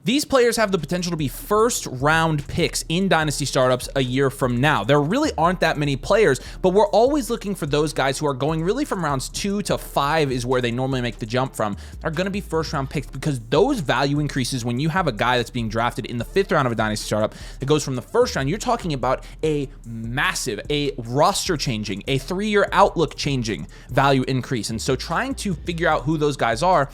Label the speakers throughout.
Speaker 1: These players have the potential to be first-round picks in Dynasty startups a year from now. There really aren't that many players, but we're always looking for those guys who are going really from rounds 2 to 5 is where they normally make the jump from, are going to be first-round picks because those value increases when you have a guy that's being drafted in the 5th round of a Dynasty startup that goes from the 1st round. You're talking about a massive, a roster-changing, a 3-year outlook-changing value increase. And so trying to figure out who those guys are,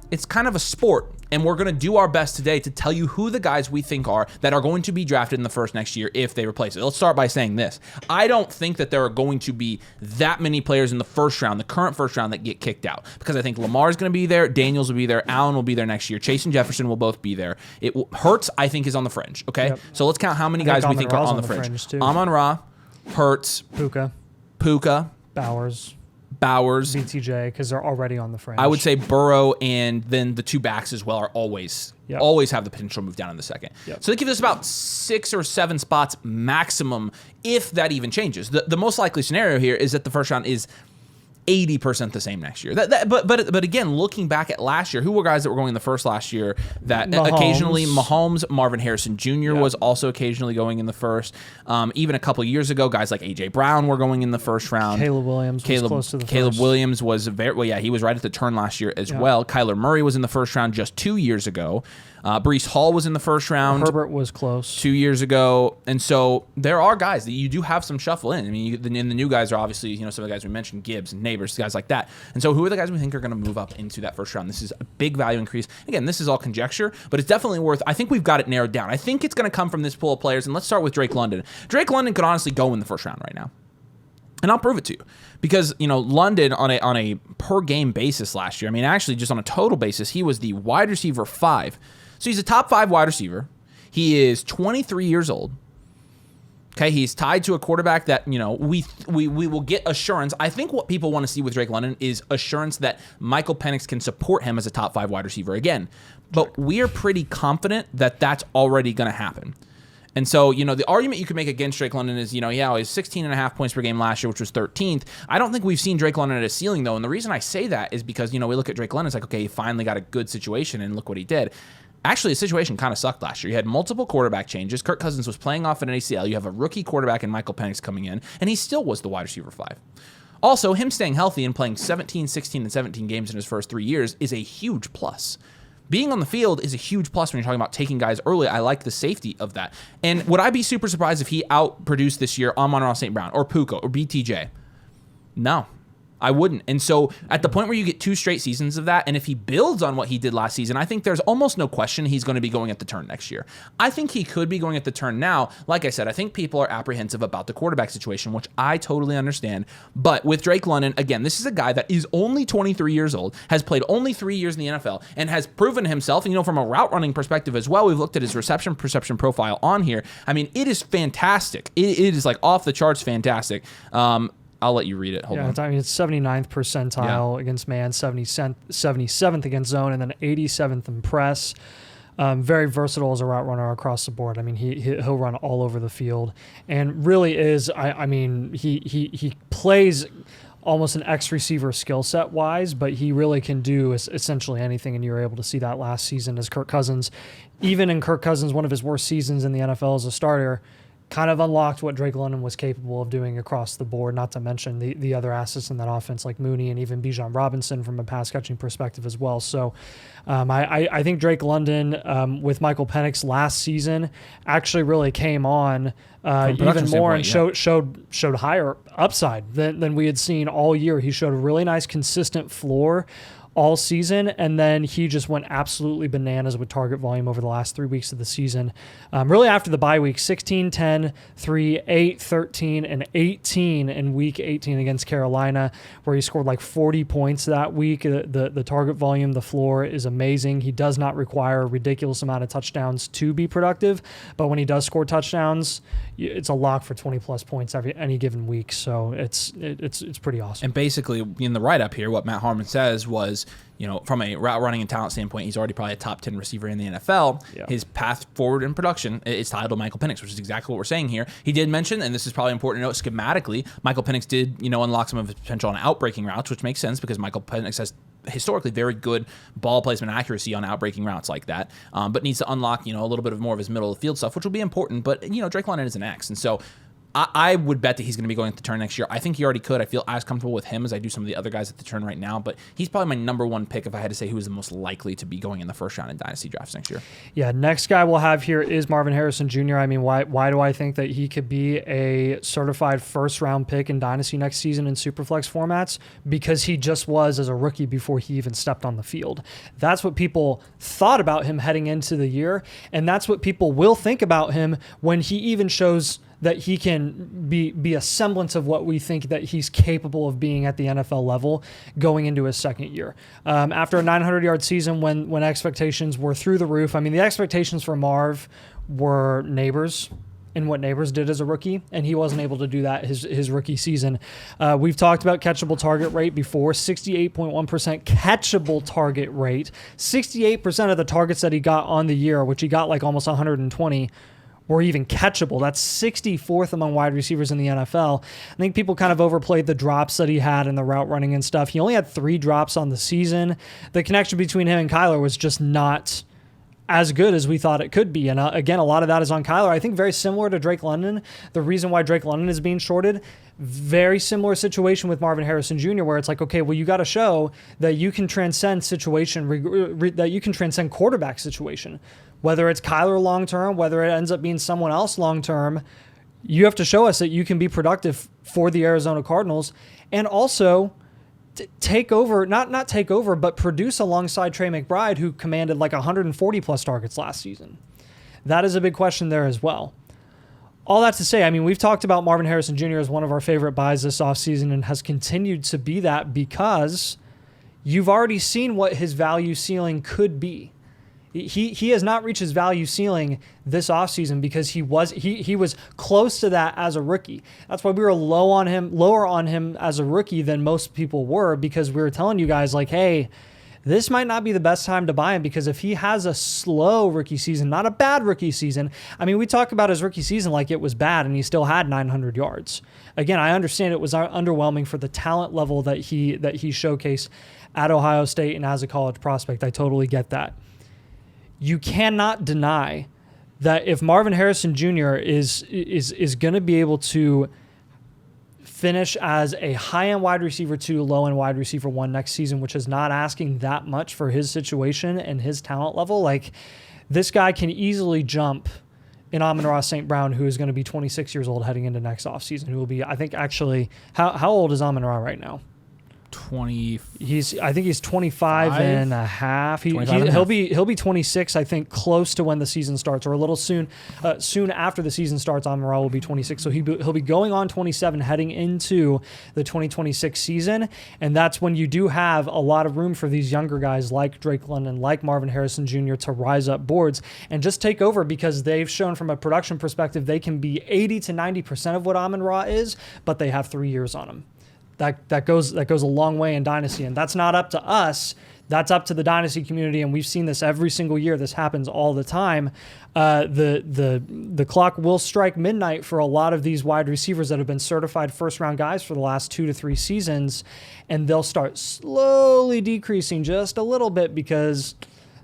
Speaker 1: it's kind of a sport, and we're going to do our best today to tell you who the guys we think are that are going to be drafted in the first next year if they replace it. Let's start by saying this. I don't think that there are going to be that many players in the 1st round, the current 1st round, that get kicked out, because I think Lamar is going to be there, Daniels will be there, Allen will be there next year, Chase and Jefferson will both be there. Hurts, I think, is on the fringe, okay? Yep. So let's count how many guys we think are on the fringe. Amon-Ra, Hurts, Puka, Bowers,
Speaker 2: BTJ, because they're already on the fringe.
Speaker 1: I would say Burrow, and then the 2 backs as well are always have the potential to move down in the 2nd. Yep. So that gives us about 6 or 7 spots maximum, if that even changes. The most likely scenario here is that the 1st round is 80% the same next year. But again, looking back at last year, who were guys that were going in the 1st last year that occasionally Mahomes, Marvin Harrison Jr. was also occasionally going in the 1st. Even a couple years ago, guys like A.J. Brown were going in the 1st round.
Speaker 2: Caleb Williams was close to the
Speaker 1: Caleb
Speaker 2: first.
Speaker 1: Williams was he was right at the turn last year as well. Kyler Murray was in the 1st round just 2 years ago. Breece Hall was in the 1st round.
Speaker 2: Herbert was close
Speaker 1: 2 years ago. And so there are guys that you do have some shuffle in. I mean, and the new guys are obviously, some of the guys we mentioned, Gibbs and Neighbors, guys like that. And so who are the guys we think are going to move up into that 1st round? This is a big value increase. Again, this is all conjecture, but it's definitely I think we've got it narrowed down. I think it's going to come from this pool of players. And let's start with Drake London. Drake London could honestly go in the 1st round right now. And I'll prove it to you. Because, London on a per game basis last year, I mean, actually just on a total basis, he was the wide receiver 5. So he's a top 5 wide receiver. He is 23 years old. Okay, he's tied to a quarterback that, we will get assurance. I think what people want to see with Drake London is assurance that Michael Penix can support him as a top 5 wide receiver again. But we are pretty confident that that's already going to happen. And so, the argument you could make against Drake London is, he was 16.5 points per game last year, which was 13th. I don't think we've seen Drake London at a ceiling, though. And the reason I say that is because, we look at Drake London, it's like, okay, he finally got a good situation, and look what he did. Actually, his situation kind of sucked last year. You had multiple quarterback changes. Kirk Cousins was playing off an ACL. You have a rookie quarterback in Michael Penix coming in, and he still was the wide receiver 5. Also, him staying healthy and playing 17, 16, and 17 games in his first 3 years is a huge plus. Being on the field is a huge plus when you're talking about taking guys early. I like the safety of that. And would I be super surprised if he outproduced this year Amon-Ra St. Brown or Puka or BTJ? No. I wouldn't. And so at the point where you get 2 straight seasons of that, and if he builds on what he did last season, I think there's almost no question he's going to be going at the turn next year. I think he could be going at the turn now. Like I said, I think people are apprehensive about the quarterback situation, which I totally understand. But with Drake London, again, this is a guy that is only 23 years old, has played only 3 years in the NFL, and has proven himself, from a route running perspective as well. We've looked at his reception perception profile on here. I mean, it is fantastic. It is like off the charts fantastic. I'll let you read it. Hold on.
Speaker 2: It's 79th percentile against man, 77th against zone, and then 87th in press. Very versatile as a route runner across the board. I mean, he'll run all over the field, and really is. He plays almost an X receiver skill set wise, but he really can do essentially anything. And you were able to see that last season as Kirk Cousins, even in Kirk Cousins, one of his worst seasons in the NFL as a starter, kind of unlocked what Drake London was capable of doing across the board, not to mention the other assets in that offense like Mooney and even Bijan Robinson from a pass catching perspective as well. So I think Drake London with Michael Penix last season actually really came on even more and showed higher upside than we had seen all year. He showed a really nice consistent floor all season, and then he just went absolutely bananas with target volume over the last 3 weeks of the season. Really after the bye week, 16, 10, 3, 8, 13, and 18 in week 18 against Carolina, where he scored like 40 points that week. The target volume, the floor is amazing. He does not require a ridiculous amount of touchdowns to be productive, but when he does score touchdowns, it's a lock for 20-plus points any given week. So it's pretty awesome.
Speaker 1: And basically, in the write-up here, what Matt Harmon says was, from a route running and talent standpoint, he's already probably a top 10 receiver in the NFL. Yeah. His path forward in production is tied to Michael Penix, which is exactly what we're saying here. He did mention, and this is probably important to note schematically, Michael Penix did, unlock some of his potential on outbreaking routes, which makes sense because Michael Penix has historically very good ball placement accuracy on outbreaking routes like that, but needs to unlock, a little bit of more of his middle of the field stuff, which will be important. But, Drake London is an X. And so I would bet that he's going to be going at the turn next year. I think he already could. I feel as comfortable with him as I do some of the other guys at the turn right now, but he's probably my number one pick if I had to say who is the most likely to be going in the first round in Dynasty drafts next year.
Speaker 2: Yeah, next guy we'll have here is Marvin Harrison Jr. I mean, why do I think that he could be a certified first-round pick in Dynasty next season in Superflex formats? Because he just was as a rookie before he even stepped on the field. That's what people thought about him heading into the year, and that's what people will think about him when he even shows that he can be a semblance of what we think that he's capable of being at the NFL level going into his second year. After a 900-yard season when expectations were through the roof, I mean, the expectations for Marv were Neighbors and what Neighbors did as a rookie, and he wasn't able to do that his rookie season. We've talked about catchable target rate before, 68.1% catchable target rate. 68% of the targets that he got on the year, which he got like almost 120, were even catchable. That's 64th among wide receivers in the NFL. I think people kind of overplayed the drops that he had in the route running and stuff. He only had 3 drops on the season. The connection between him and Kyler was just not as good as we thought it could be. And again, a lot of that is on Kyler. I think very similar to Drake London. The reason why Drake London is being shorted, very similar situation with Marvin Harrison Jr., where it's like, okay, well, you got to show that you can transcend that you can transcend quarterback situation. Whether it's Kyler long-term, whether it ends up being someone else long-term, you have to show us that you can be productive for the Arizona Cardinals and also take over, not take over, but produce alongside Trey McBride, who commanded like 140-plus targets last season. That is a big question there as well. All that to say, I mean, we've talked about Marvin Harrison Jr. as one of our favorite buys this offseason and has continued to be that because you've already seen what his value ceiling could be. He has not reached his value ceiling this offseason because he was close to that as a rookie. That's why we were lower on him as a rookie than most people were, because we were telling you guys like, hey, this might not be the best time to buy him, because if he has a slow rookie season, not a bad rookie season. I mean, we talk about his rookie season like it was bad and he still had 900 yards. Again, I understand it was underwhelming for the talent level that he showcased at Ohio State and as a college prospect. I totally get that. You cannot deny that if Marvin Harrison Jr. is going to be able to finish as a high-end wide receiver 2, low-end wide receiver 1 next season, which is not asking that much for his situation and his talent level, like this guy can easily jump in Amon-Ra St. Brown, who is going to be 26 years old heading into next offseason, who will be, I think, actually, how old is Amon-Ra right now?
Speaker 1: 20.
Speaker 2: I think he's 25 and a half. He'll be 26, I think, close to when the season starts, or a little soon after the season starts. Amon-Ra will be 26, so he'll be going on 27 heading into the 2026 season, and that's when you do have a lot of room for these younger guys like Drake London, like Marvin Harrison Jr. to rise up boards and just take over, because they've shown from a production perspective they can be 80 to 90% of what Amon-Ra is, but they have 3 years on them. That goes a long way in Dynasty, and that's not up to us. That's up to the Dynasty community, and we've seen this every single year. This happens all the time. The clock will strike midnight for a lot of these wide receivers that have been certified first-round guys for the last 2 to 3 seasons, and they'll start slowly decreasing just a little bit, because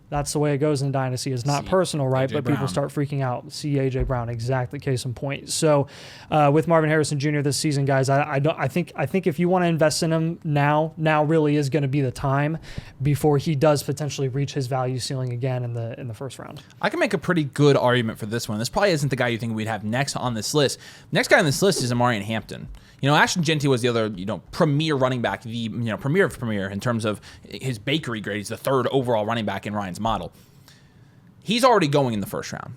Speaker 2: that's the way it goes in Dynasty. It's not personal, right? But people start freaking out. See A.J. Brown, exactly, case in point. So with Marvin Harrison Jr. this season, guys, I think if you want to invest in him now really is going to be the time before he does potentially reach his value ceiling again in the first round. I can make a pretty good argument for this one. This probably isn't the guy you think we'd have next on this list. Next guy on this list is Amarian Hampton. Ashton Jeanty was the other, premier running back, the, premier of premier in terms of his bakery grade. He's the 3rd overall running back in Ryan's model. He's already going in the first round.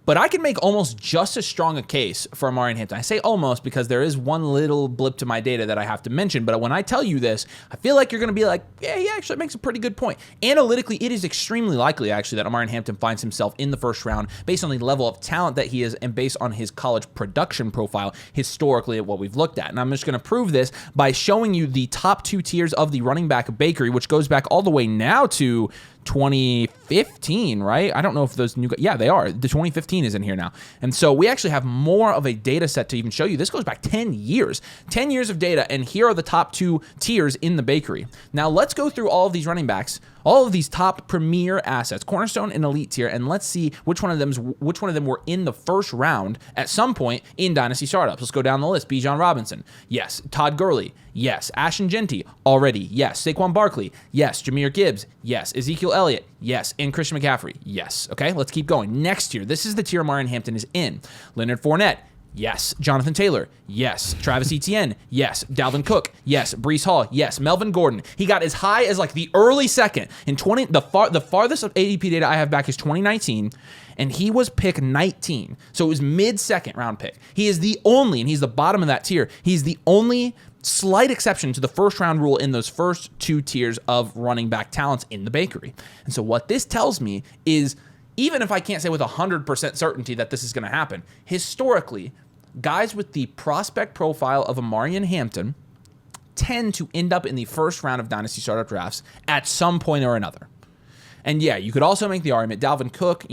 Speaker 2: But I can make almost just as strong a case for Amarian Hampton. I say almost because there is one little blip to my data that I have to mention. But when I tell you this, I feel like you're going to be like, yeah, he actually makes a pretty good point. Analytically, it is extremely likely, actually, that Amarian Hampton finds himself in the first round based on the level of talent that he is and based on his college production profile historically at what we've looked at. And I'm just going to prove this by showing you the top 2 tiers of the running back bakery, which goes back all the way now to 2015, right? I don't know if those new guys, yeah, they are. The 2015
Speaker 1: 15 is in here now. And so we actually have more of a data set to even show you. This goes back 10 years. 10 years of data, and here are the top 2 tiers in the bakery. Now let's go through all of these running backs, all of these top premier assets, cornerstone and elite tier, and let's see which one of them were in the first round at some point in Dynasty startups. Let's go down the list. Bijan Robinson, yes. Todd Gurley, yes. Ashton Genty, already, yes. Saquon Barkley, yes. Jahmyr Gibbs, yes. Ezekiel Elliott, yes. And Christian McCaffrey, yes. Okay, let's keep going. Next tier, this is the tier Omarion Hampton is in. Leonard Fournette, yes. Jonathan Taylor, yes. Travis Etienne, yes. Dalvin Cook, yes. Breece Hall, yes. Melvin Gordon. He got as high as like the early second in the farthest of ADP data I have back is 2019, and he was pick 19. So it was mid-second round pick. He is the only, and he's the bottom of that tier. He's the only slight exception to the first round rule in those first 2 tiers of running back talents in the bakery. And so what this tells me is, even if I can't say with 100% certainty that this is going to happen, historically, guys with the prospect profile of Omarion Hampton tend to end up in the first round of Dynasty startup drafts at some point or another. And yeah, you could also make the argument, Dalvin Cook,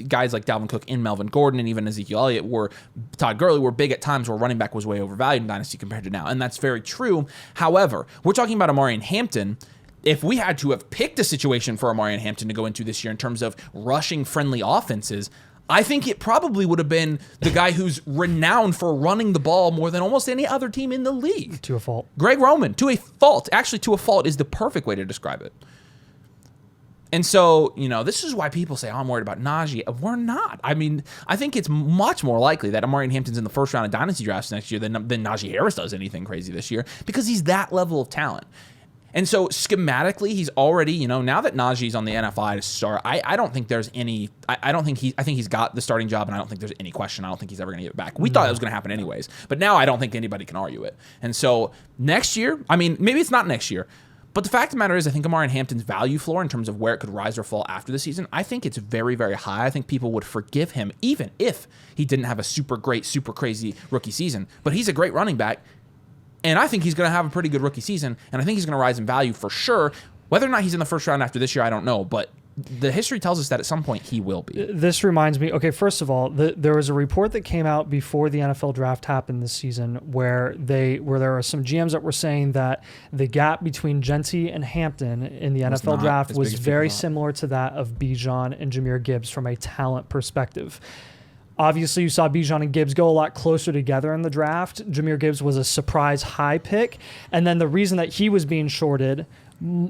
Speaker 1: guys like Dalvin Cook and Melvin Gordon and even Ezekiel Elliott Todd Gurley were big at times where running back was way overvalued in Dynasty compared to now. And that's very true. However, we're talking about Omarion Hampton. If we had to have picked a situation for Omarion Hampton to go into this year in terms of rushing friendly offenses, I think it probably would have been the guy who's renowned for running the ball more than almost any other team in the league.
Speaker 2: To a fault.
Speaker 1: Greg Roman, to a fault. Actually, to a fault is the perfect way to describe it. And so, this is why people say, I'm worried about Najee. We're not. I mean, I think it's much more likely that Omarion Hampton's in the first round of Dynasty drafts next year than Najee Harris does anything crazy this year, because he's that level of talent. And so schematically, he's already, now that Najee's on the NFI to start, I don't think there's any, I think he's got the starting job, and I don't think there's any question. I don't think he's ever going to get it back. We thought it was going to happen anyways, but now I don't think anybody can argue it. And so next year, maybe it's not next year, but the fact of the matter is, I think Omarion Hampton's value floor in terms of where it could rise or fall after the season, I think it's very, very high. I think people would forgive him even if he didn't have a super great, super crazy rookie season, but he's a great running back. And I think he's going to have a pretty good rookie season, and I think he's going to rise in value for sure. Whether or not he's in the first round after this year, I don't know, but the history tells us that at some point he will be.
Speaker 2: This reminds me, okay, first of all, there was a report that came out before the NFL draft happened this season where there were some GMs that were saying that the gap between Genty and Hampton in the NFL draft was very similar to that of Bijan and Jahmyr Gibbs from a talent perspective. Obviously, you saw Bijan and Gibbs go a lot closer together in the draft. Jahmyr Gibbs was a surprise high pick. And then the reason that he was being shorted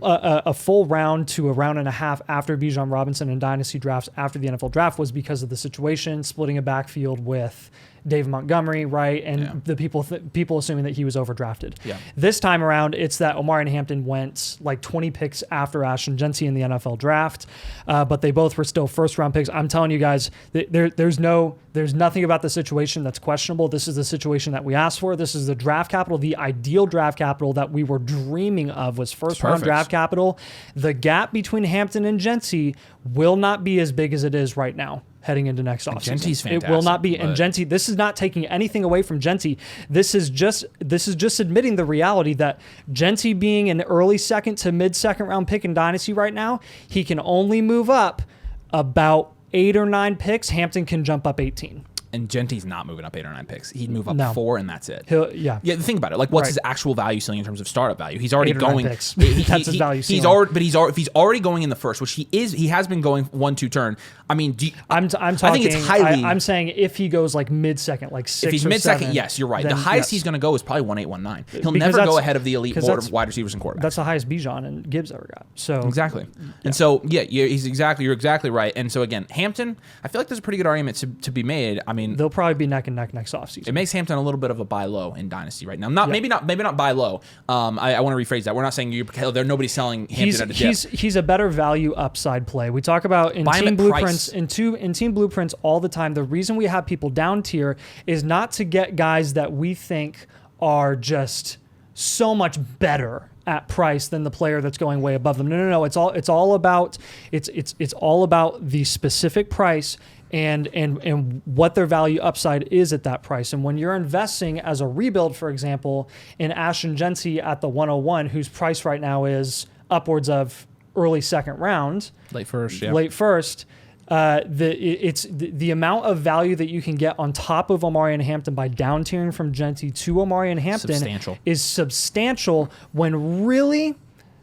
Speaker 2: a full round to a round and a half after Bijan Robinson in Dynasty drafts after the NFL draft was because of the situation, splitting a backfield with Dave Montgomery, right? And the people assuming that he was overdrafted. Yeah. This time around, it's that Omarion Hampton went like 20 picks after Ashton Genty in the NFL draft, but they both were still first-round picks. I'm telling you guys, there's nothing about the situation that's questionable. This is the situation that we asked for. This is the draft capital, the ideal draft capital that we were dreaming of was first-round draft capital. The gap between Hampton and Genty will not be as big as it is right now heading into next offseason.
Speaker 1: Genty's fantastic.
Speaker 2: It will not be. And Genty, this is not taking anything away from Genty. This is just admitting the reality that Genty being an early second to mid-second round pick in Dynasty right now, he can only move up about 8 or 9 picks. Hampton can jump up 18.
Speaker 1: And Genty's not moving up 8 or 9 picks. He'd move up 4, and that's it.
Speaker 2: Yeah.
Speaker 1: Think about it. Like, what's his actual value ceiling in terms of startup value? He's already going.
Speaker 2: That's his value ceiling.
Speaker 1: If he's already going in the first, which he has been going 1-2 turn. I mean,
Speaker 2: I'm talking. I think it's highly. I'm saying if he goes like mid-second, like 6 or 7. If he's mid-second,
Speaker 1: yes, you're right. The highest he's going to go is probably 1-8, 1-9. He'll never go ahead of the elite board of wide receivers and quarterbacks.
Speaker 2: That's the highest Bijan and Gibbs ever got. So
Speaker 1: exactly. And so you're exactly right. And so again, Hampton, I feel like there's a pretty good argument to be made. I mean,
Speaker 2: they'll probably be neck and neck next offseason.
Speaker 1: It makes Hampton a little bit of a buy low in Dynasty right now. Maybe not buy low. I want to rephrase that. We're not saying nobody's selling Hampton at a dip.
Speaker 2: He's a better value upside play. We talk about in team blueprints in team blueprints all the time. The reason we have people down tier is not to get guys that we think are just so much better at price than the player that's going way above them. No. It's all about the specific price and what their value upside is at that price. And when you're investing as a rebuild, for example, in Ashton Genty at the 101, whose price right now is upwards of early second round,
Speaker 1: late first,
Speaker 2: it's the amount of value that you can get on top of Omari and Hampton by down tiering from Genty to Omari and Hampton is substantial when really,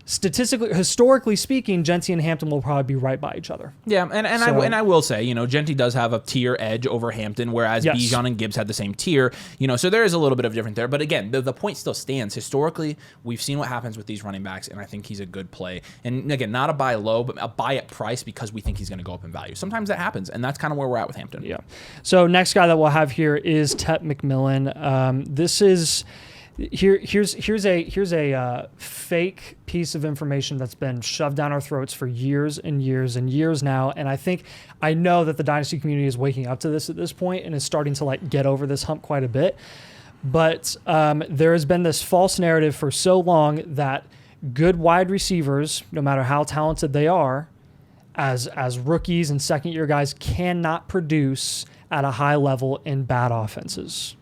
Speaker 2: statistically, historically speaking, Genty and Hampton will probably be right by each other.
Speaker 1: Yeah, and I will say, Genty does have a tier edge over Hampton, whereas Bijan and Gibbs had the same tier. So there is a little bit of difference there. But again, the point still stands. Historically, we've seen what happens with these running backs, and I think he's a good play. And again, not a buy low, but a buy at price because we think he's going to go up in value. Sometimes that happens, and that's kind of where we're at with Hampton.
Speaker 2: Yeah. So next guy that we'll have here is Tet McMillan. This is... Here's a fake piece of information that's been shoved down our throats for years and years and years now, and I know that the Dynasty community is waking up to this at this point and is starting to get over this hump quite a bit. But there has been this false narrative for so long that good wide receivers, no matter how talented they are, as rookies and second year guys, cannot produce at a high level in bad offenses.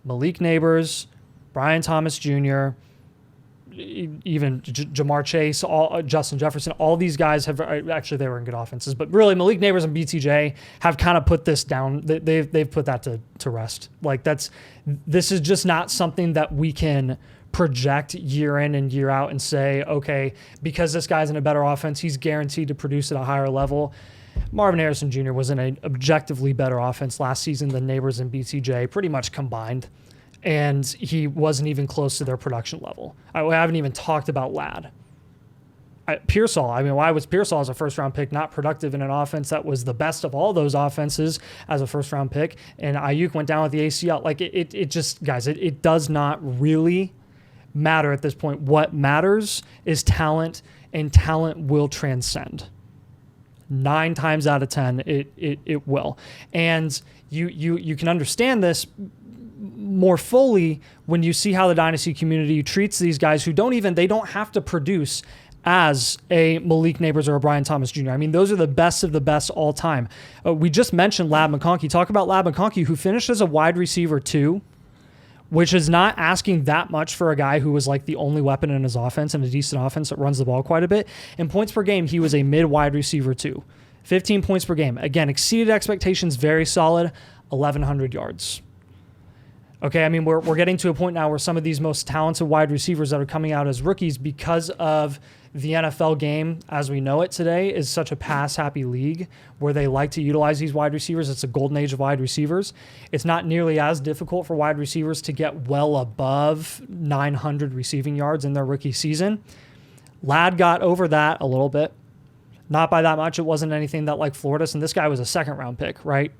Speaker 2: Malik Neighbors, Brian Thomas Jr., even Jamar Chase, Justin Jefferson, all these guys have actually, they were in good offenses, but really Malik Neighbors and BTJ have kind of put this down. They've put that to rest. This is just not something that we can project year in and year out and say, okay, because this guy's in a better offense, he's guaranteed to produce at a higher level. Marvin Harrison Jr. was in an objectively better offense last season than Neighbors and BTJ pretty much combined. And he wasn't even close to their production level. I haven't even talked about Ladd. Pearsall, why was Pearsall as a first-round pick not productive in an offense that was the best of all those offenses as a first-round pick? And Ayuk went down with the ACL. It just, guys, it does not really matter at this point. What matters is talent, and talent will transcend. 9 times out of 10, it will. And you can understand this more fully when you see how the Dynasty community treats these guys who don't have to produce as a Malik Neighbors or a Brian Thomas Jr. Those are the best of the best all time. We just mentioned Lab McConkey. Talk about Lab McConkey, who finished as a wide receiver 2, which is not asking that much for a guy who was the only weapon in his offense and a decent offense that runs the ball quite a bit. In points per game, he was a mid-wide receiver 2. 15 points per game. Again, exceeded expectations, very solid, 1,100 yards. Okay, we're getting to a point now where some of these most talented wide receivers that are coming out as rookies, because of the NFL game as we know it today is such a pass-happy league where they like to utilize these wide receivers. It's a golden age of wide receivers. It's not nearly as difficult for wide receivers to get well above 900 receiving yards in their rookie season. Ladd got over that a little bit. Not by that much. It wasn't anything that floored us. And this guy was a second-round pick, right?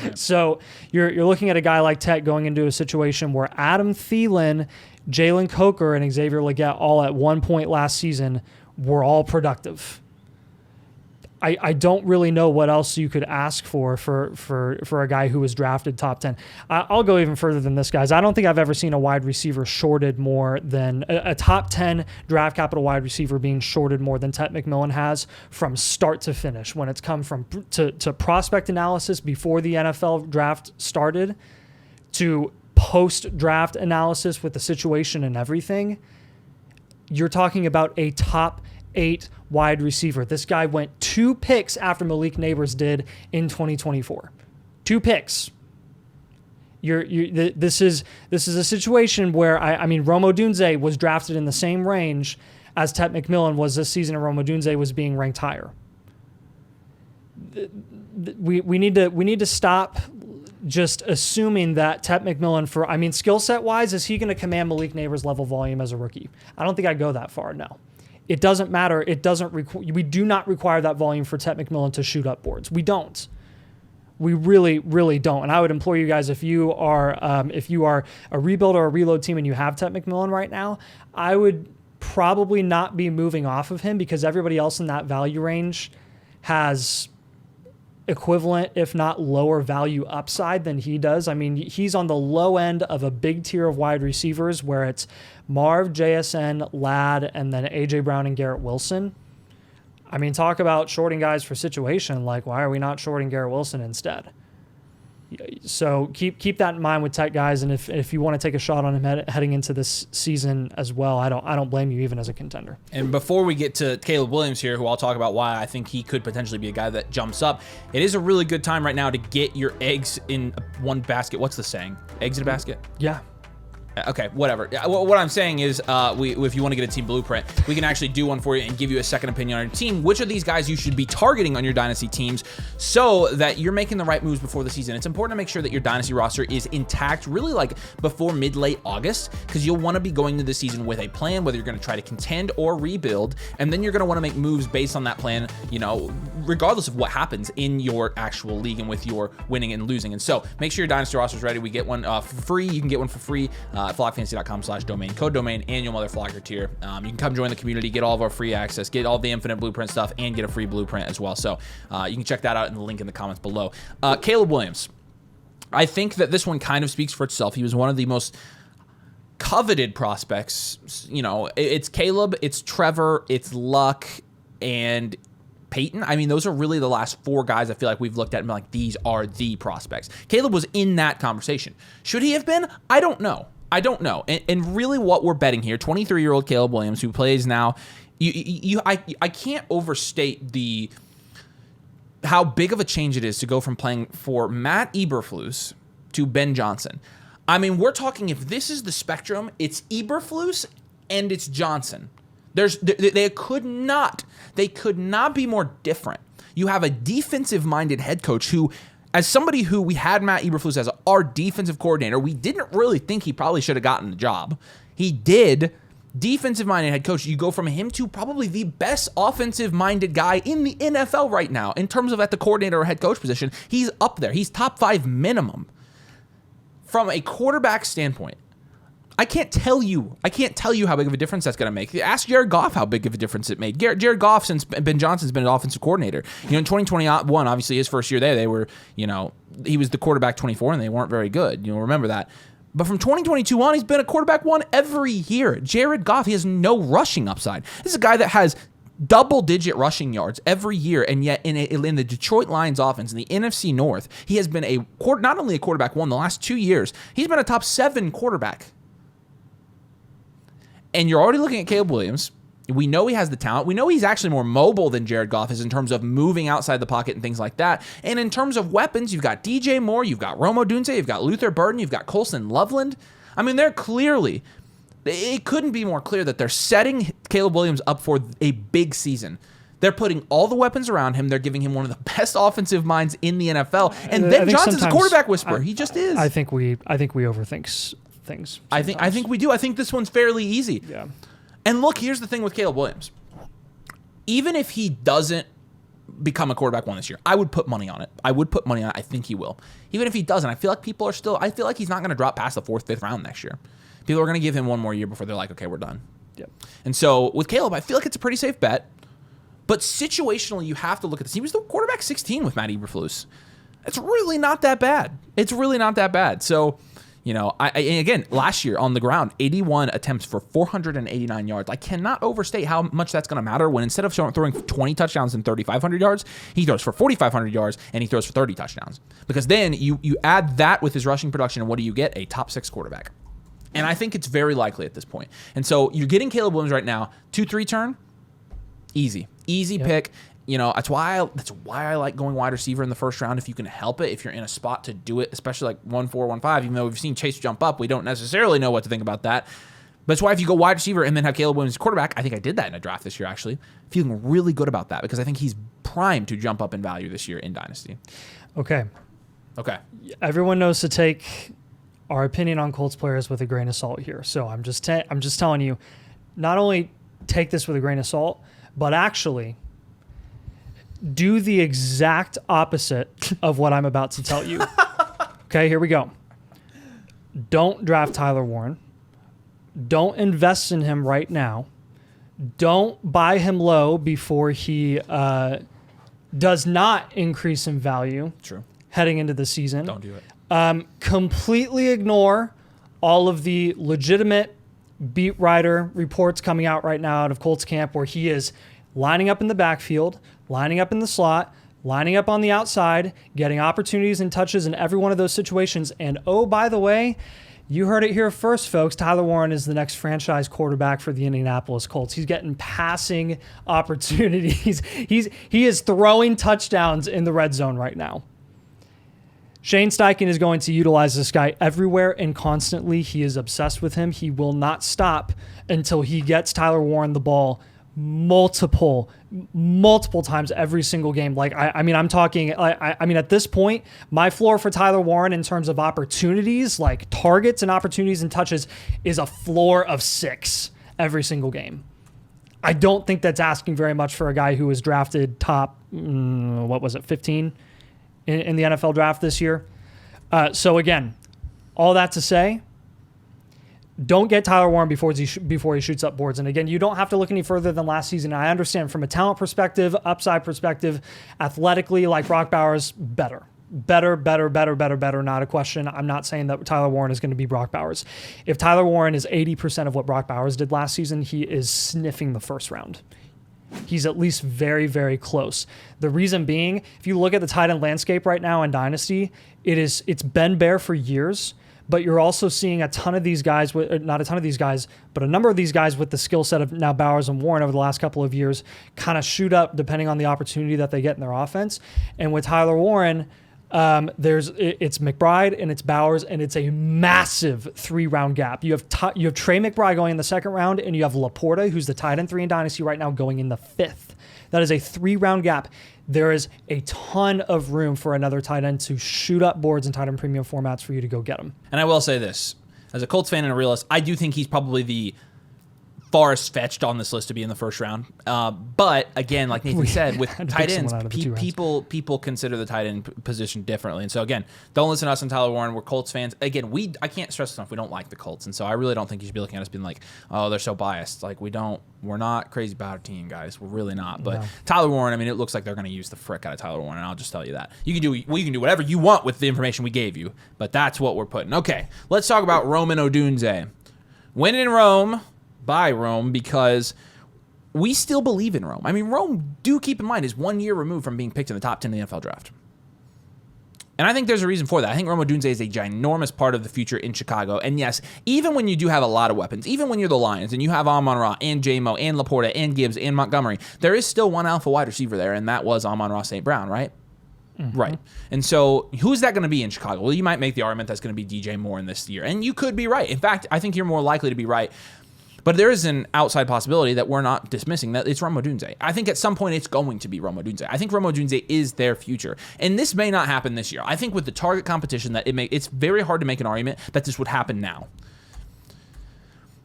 Speaker 2: Right. So you're looking at a guy like Tet going into a situation where Adam Thielen, Jalen Coker, and Xavier Legette all at one point last season were all productive. I don't really know what else you could ask for a guy who was drafted top 10. I'll go even further than this, guys. I don't think I've ever seen a wide receiver shorted more than a top 10 draft capital wide receiver being shorted more than Tet McMillan has from start to finish. When it's come from to prospect analysis before the NFL draft started to post-draft analysis with the situation and everything, you're talking about a top 8 wide receiver. This guy went 2 picks after Malik Neighbors did in 2024. 2 picks. This is a situation where Romo Doon Zay was drafted in the same range as Tet McMillan was this season, and Romo Doon Zay was being ranked higher. We need to stop just assuming that Tet McMillan skill set wise, is he going to command Malik Neighbors level volume as a rookie? I don't think I'd go that far. No. It doesn't matter. We do not require that volume for Tet McMillan to shoot up boards. We don't. We really, really don't. And I would implore you guys, if you are a rebuild or a reload team and you have Tet McMillan right now, I would probably not be moving off of him, because everybody else in that value range has equivalent, if not lower value upside than he does. He's on the low end of a big tier of wide receivers where it's Marv, JSN, Ladd, and then AJ Brown and Garrett Wilson. Talk about shorting guys for situation. Why are we not shorting Garrett Wilson instead? So keep that in mind with tight guys, and if you want to take a shot on him heading into this season as well, I don't blame you even as a contender.
Speaker 1: And before we get to Caleb Williams here, who I'll talk about why I think he could potentially be a guy that jumps up, it is a really good time right now to get your eggs in one basket. What's the saying? Eggs in a basket?
Speaker 2: Yeah.
Speaker 1: Okay, whatever. What I'm saying is, if you want to get a team blueprint, we can actually do one for you and give you a second opinion on your team. Which of these guys you should be targeting on your Dynasty teams so that you're making the right moves before the season. It's important to make sure that your Dynasty roster is intact, really like before mid-late August, because you'll want to be going into the season with a plan, whether you're going to try to contend or rebuild, and then you're going to want to make moves based on that plan, regardless of what happens in your actual league and with your winning and losing. And so make sure your Dynasty roster is ready. We get one for free. You can get one for free at flockfantasy.com/domain. Code domain, annual mother flocker tier. You can come join the community, get all of our free access, get all the infinite blueprint stuff, and get a free blueprint as well. So you can check that out in the link in the comments below. Caleb Williams. I think that this one kind of speaks for itself. He was one of the most coveted prospects. It's Caleb, it's Trevor, it's Luck, and Peyton. I mean, those are really the last four guys I feel like we've looked at and been like, these are the prospects. Caleb was in that conversation. Should he have been? I don't know. And really what we're betting here, 23-year-old Caleb Williams, who plays now, I can't overstate how big of a change it is to go from playing for Matt Eberflus to Ben Johnson. I mean, we're talking, if this is the spectrum, it's Eberflus and it's Johnson. They could not be more different. You have a defensive-minded head coach who, as somebody who we had Matt Eberflus as our defensive coordinator, we didn't really think he probably should have gotten the job. He did. Defensive-minded head coach, you go from him to probably the best offensive-minded guy in the NFL right now in terms of at the coordinator or head coach position. He's up there. He's top 5 minimum. From a quarterback standpoint, I can't tell you how big of a difference that's going to make. Ask Jared Goff how big of a difference it made. Jared Goff, since Ben Johnson's been an offensive coordinator, in 2021, obviously his first year there, they were, he was the quarterback 24 and they weren't very good. Remember that. But from 2022 on, he's been a quarterback 1 every year. Jared Goff, he has no rushing upside. This is a guy that has double-digit rushing yards every year, and yet in the Detroit Lions offense, in the NFC North, he has been not only a quarterback 1 the last 2 years, he's been a top 7 quarterback. And you're already looking at Caleb Williams. We know he has the talent. We know he's actually more mobile than Jared Goff is in terms of moving outside the pocket and things like that. And in terms of weapons, you've got DJ Moore, you've got Doon Zay, you've got Luther Burden, you've got Colson Loveland. I mean, it couldn't be more clear that they're setting Caleb Williams up for a big season. They're putting all the weapons around him. They're giving him one of the best offensive minds in the NFL. And Ben Johnson's a quarterback whisperer. He just is.
Speaker 2: I think we overthink things.
Speaker 1: I think we do. I think this one's fairly easy.
Speaker 2: Yeah.
Speaker 1: And look, here's the thing with Caleb Williams. Even if he doesn't become a quarterback 1 this year, I would put money on it. I think he will. Even if he doesn't, I feel like he's not going to drop past the 4th, 5th round next year. People are going to give him one more year before they're like, okay, we're done.
Speaker 2: Yep.
Speaker 1: And so with Caleb, I feel like it's a pretty safe bet. But situationally, you have to look at this. He was the quarterback 16 with Matt Eberflus. It's really not that bad. So, again, last year on the ground, 81 attempts for 489 yards. I cannot overstate how much that's going to matter when instead of throwing 20 touchdowns and 3,500 yards, he throws for 4,500 yards and he throws for 30 touchdowns. Because then you add that with his rushing production, and what do you get? A top 6 quarterback. And I think it's very likely at this point. And so you're getting Caleb Williams right now, 2-3 turn, easy yep. Pick. That's why I like going wide receiver in the first round if you can help it, if you're in a spot to do it, especially like 1-4, 1-5. Even though we've seen Chase jump up, we don't necessarily know what to think about that. But that's why if you go wide receiver and then have Caleb Williams quarterback, I think I did that in a draft this year actually, feeling really good about that because I think he's primed to jump up in value this year in Dynasty.
Speaker 2: Okay. Everyone knows to take our opinion on Colts players with a grain of salt here. So I'm just telling you, not only take this with a grain of salt, but actually do the exact opposite of what I'm about to tell you. Okay, here we go. Don't draft Tyler Warren. Don't invest in him right now. Don't buy him low before he does not increase in value.
Speaker 1: True.
Speaker 2: Heading into the season.
Speaker 1: Don't do it.
Speaker 2: Completely ignore all of the legitimate beat writer reports coming out right now out of Colts camp where he is lining up in the backfield, lining up in the slot, lining up on the outside, getting opportunities and touches in every one of those situations. And oh, by the way, you heard it here first, folks. Tyler Warren is the next franchise quarterback for the Indianapolis Colts. He's getting passing opportunities. He is throwing touchdowns in the red zone right now. Shane Steichen is going to utilize this guy everywhere and constantly. He is obsessed with him. He will not stop until he gets Tyler Warren the ball multiple times every single game. Like, I'm talking, at this point, my floor for Tyler Warren in terms of opportunities, like targets and opportunities and touches, is a floor of 6 every single game. I don't think that's asking very much for a guy who was drafted top, 15 in the NFL draft this year. So again, all that to say, don't get Tyler Warren before he shoots up boards. And again, you don't have to look any further than last season. I understand from a talent perspective, upside perspective, athletically, like Brock Bowers, better. Not a question. I'm not saying that Tyler Warren is going to be Brock Bowers. If Tyler Warren is 80% of what Brock Bowers did last season, he is sniffing the first round. He's at least very, very close. The reason being, if you look at the tight end landscape right now in Dynasty, it's been bare for years, but you're also seeing a ton of these guys, not a ton of these guys, but a number of these guys with the skill set of now Bowers and Warren over the last couple of years kind of shoot up depending on the opportunity that they get in their offense. And with Tyler Warren, it's McBride and it's Bowers, and it's a massive 3-round gap. You have Trey McBride going in the 2nd round, and you have Laporta, who's the tight end 3 in Dynasty right now, going in the 5th. That is a 3-round gap. There is a ton of room for another tight end to shoot up boards in tight end premium formats for you to go get them.
Speaker 1: And I will say this, as a Colts fan and a realist, I do think he's probably the farthest fetched on this list to be in the 1st round. But again, like Nathan said, with tight ends, people consider the tight end position differently. And so again, don't listen to us and Tyler Warren. We're Colts fans. Again, I can't stress enough, we don't like the Colts. And so I really don't think you should be looking at us being like, oh, they're so biased. Like, we're not crazy about our team, guys. We're really not. But no. Tyler Warren, I mean, it looks like they're going to use the frick out of Tyler Warren, and I'll just tell you that. You can do whatever you want with the information we gave you, but that's what we're putting. Okay, let's talk about Roman Doon Zay. When in Rome, by Rome, because we still believe in Rome. I mean, Rome, do keep in mind, is 1 year removed from being picked in the top 10 of the NFL draft. And I think there's a reason for that. I think Rome Odunze is a ginormous part of the future in Chicago. And yes, even when you do have a lot of weapons, even when you're the Lions and you have Amon-Ra and J-Mo and Laporta and Gibbs and Montgomery, there is still one alpha wide receiver there, and that was Amon-Ra St. Brown, right? Mm-hmm. Right. And so who's that going to be in Chicago? Well, you might make the argument that's going to be DJ Moore in this year. And you could be right. In fact, I think you're more likely to be right. But there is an outside possibility that we're not dismissing, that it's Rome Odunze. I think at some point it's going to be Rome Odunze. I think Rome Odunze is their future. And this may not happen this year. I think with the target competition that it's very hard to make an argument that this would happen now.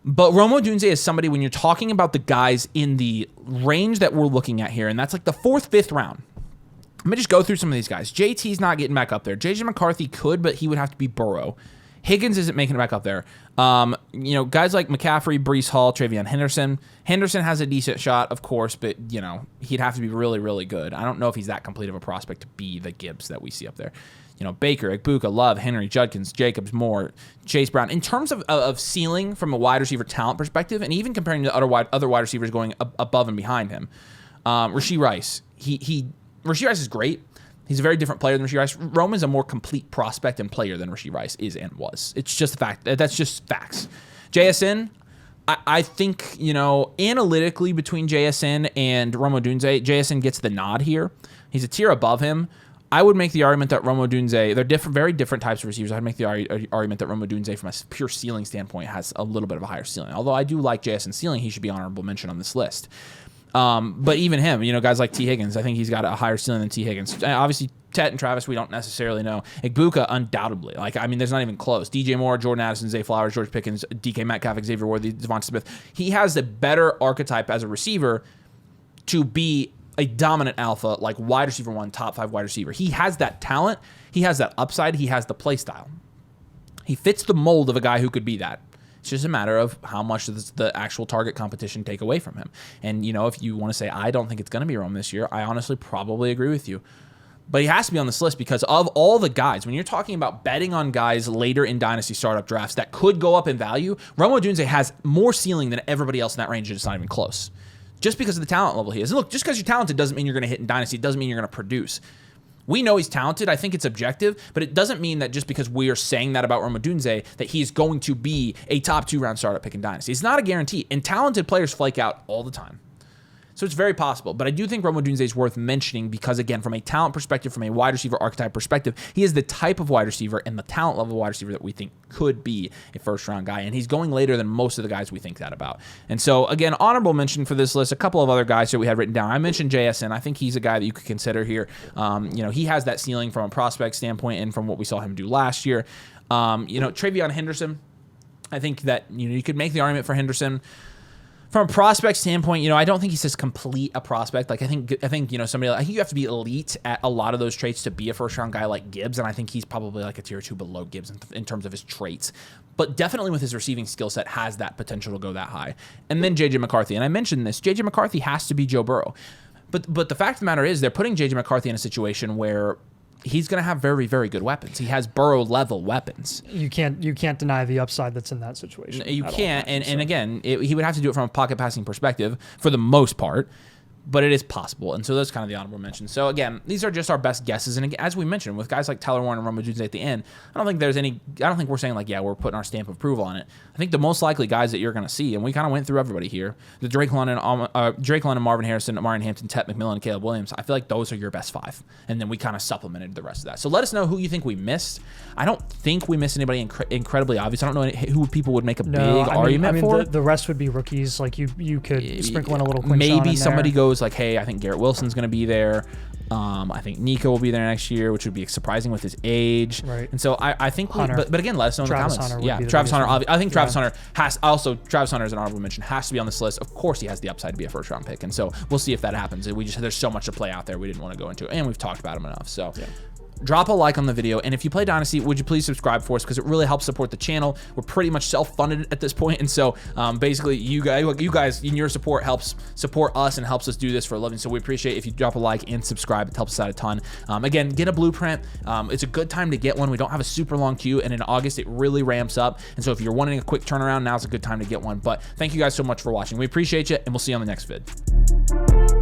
Speaker 1: But Rome Odunze is somebody, when you're talking about the guys in the range that we're looking at here, and that's like the 4th, 5th round. Let me just go through some of these guys. JT's not getting back up there. JJ McCarthy could, but he would have to be Burrow. Higgins isn't making it back up there. Guys like McCaffrey, Breece Hall, Travion Henderson. Henderson has a decent shot, of course, but, he'd have to be really, really good. I don't know if he's that complete of a prospect to be the Gibbs that we see up there. Baker, Egbuka, Love, Henry, Judkins, Jacobs, Moore, Chase Brown. In terms of ceiling from a wide receiver talent perspective, and even comparing to other wide receivers going above and behind him, Rashee Rice. Rashee Rice is great. He's a very different player than Rashee Rice. Rome is a more complete prospect and player than Rashee Rice is and was. It's just a fact. That's just facts. JSN, I think, analytically between JSN and Rome Odunze, JSN gets the nod here. He's a tier above him. I would make the argument that Rome Odunze, they're very different types of receivers. I'd make the argument that Rome Odunze, from a pure ceiling standpoint, has a little bit of a higher ceiling. Although I do like JSN's ceiling, he should be honorable mention on this list. But even him, guys like T. Higgins, I think he's got a higher ceiling than T. Higgins. Obviously, Tet and Travis, we don't necessarily know. Egbuka, undoubtedly. there's not even close. DJ Moore, Jordan Addison, Zay Flowers, George Pickens, DK Metcalf, Xavier Worthy, Devonta Smith. He has the better archetype as a receiver to be a dominant alpha, like wide receiver 1, top 5 wide receiver. He has that talent. He has that upside. He has the play style. He fits the mold of a guy who could be that. It's just a matter of how much does the actual target competition take away from him. And, if you want to say, I don't think it's going to be Rome this year, I honestly probably agree with you. But he has to be on this list because of all the guys. When you're talking about betting on guys later in Dynasty startup drafts that could go up in value, Rome Odunze has more ceiling than everybody else in that range, and it's not even close. just because of the talent level he is. And look, just because you're talented doesn't mean you're going to hit in Dynasty. It doesn't mean you're going to produce. We know he's talented. I think it's objective, but it doesn't mean that just because we are saying that about Doon Zay that he's going to be a top 2-round startup pick in Dynasty. It's not a guarantee, and talented players flake out all the time. So it's very possible. But I do think Doon Zay is worth mentioning because, again, from a talent perspective, from a wide receiver archetype perspective, he is the type of wide receiver and the talent level wide receiver that we think could be a first-round guy. And he's going later than most of the guys we think that about. And so, again, honorable mention for this list, a couple of other guys that we had written down. I mentioned JSN. I think he's a guy that you could consider here. He has that ceiling from a prospect standpoint and from what we saw him do last year. Travion Henderson, I think that you could make the argument for Henderson. From a prospect standpoint, I don't think he's as complete a prospect. Like I think somebody. I think you have to be elite at a lot of those traits to be a first round guy like Gibbs, and I think he's probably like a tier 2 below Gibbs in terms of his traits. But definitely with his receiving skill set has that potential to go that high. And then JJ McCarthy, and I mentioned this. JJ McCarthy has to be Joe Burrow, but the fact of the matter is they're putting JJ McCarthy in a situation where he's going to have very, very good weapons. He has Burrow-level weapons.
Speaker 2: You can't deny the upside that's in that situation.
Speaker 1: You can't, and again, he would have to do it from a pocket passing perspective for the most part, but it is possible, and so that's kind of the honorable mention. So again, these are just our best guesses, and again, as we mentioned, with guys like Tyler Warren and Doon Zay at the end, I don't think we're saying like, yeah, we're putting our stamp of approval on it. I think the most likely guys that you're going to see, and we kind of went through everybody here, the Drake London, Marvin Harrison, Amari Hampton, Tet McMillan, and Caleb Williams, I feel like those are your best 5, and then we kind of supplemented the rest of that. So let us know who you think we missed. I don't think we missed anybody incredibly obvious. I don't know who people would make a big argument for.
Speaker 2: The rest would be rookies. Like you could sprinkle in a little Quinshon
Speaker 1: maybe somebody goes like, hey, I think Garrett Wilson's going to be there. I think Nico will be there next year, which would be surprising with his age.
Speaker 2: Right.
Speaker 1: And so I think, but again, let us know in
Speaker 2: Travis
Speaker 1: the comments.
Speaker 2: Hunter
Speaker 1: Yeah, Travis Hunter. I think Travis Hunter Travis Hunter is an honorable mention, has to be on this list. Of course, he has the upside to be a first round pick, and so we'll see if that happens. There's so much to play out there. We didn't want to go into it, and we've talked about him enough. So. Yeah. Drop a like on the video, and if you play Dynasty, would you please subscribe for us, because it really helps support the channel. We're pretty much self-funded at this point, and so basically you guys in your support helps support us and helps us do this for a living, so we appreciate if you drop a like and subscribe. It helps us out a ton. Again, get a blueprint. It's a good time to get one. We don't have a super long queue, and in August it really ramps up, and so if you're wanting a quick turnaround, now's a good time to get one. But thank you guys so much for watching. We appreciate you, and we'll see you on the next vid.